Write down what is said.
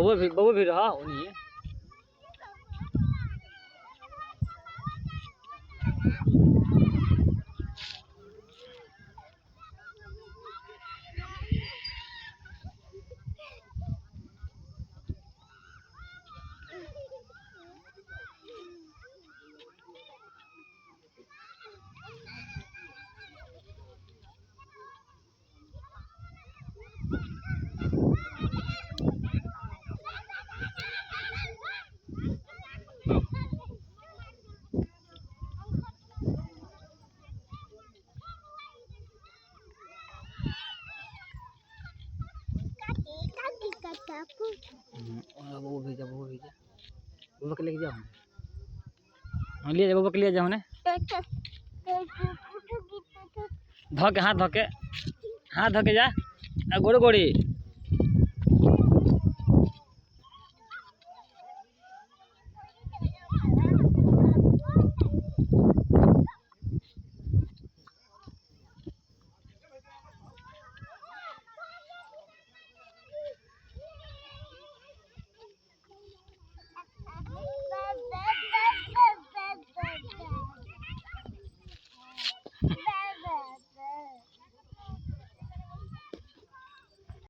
बबू भी रहा उन्हीं वो भेजा वो के लेके जाओ हाँ ले जाओ ले जाओ ने धो के हाथ धो के जा गोड़ गोड़ी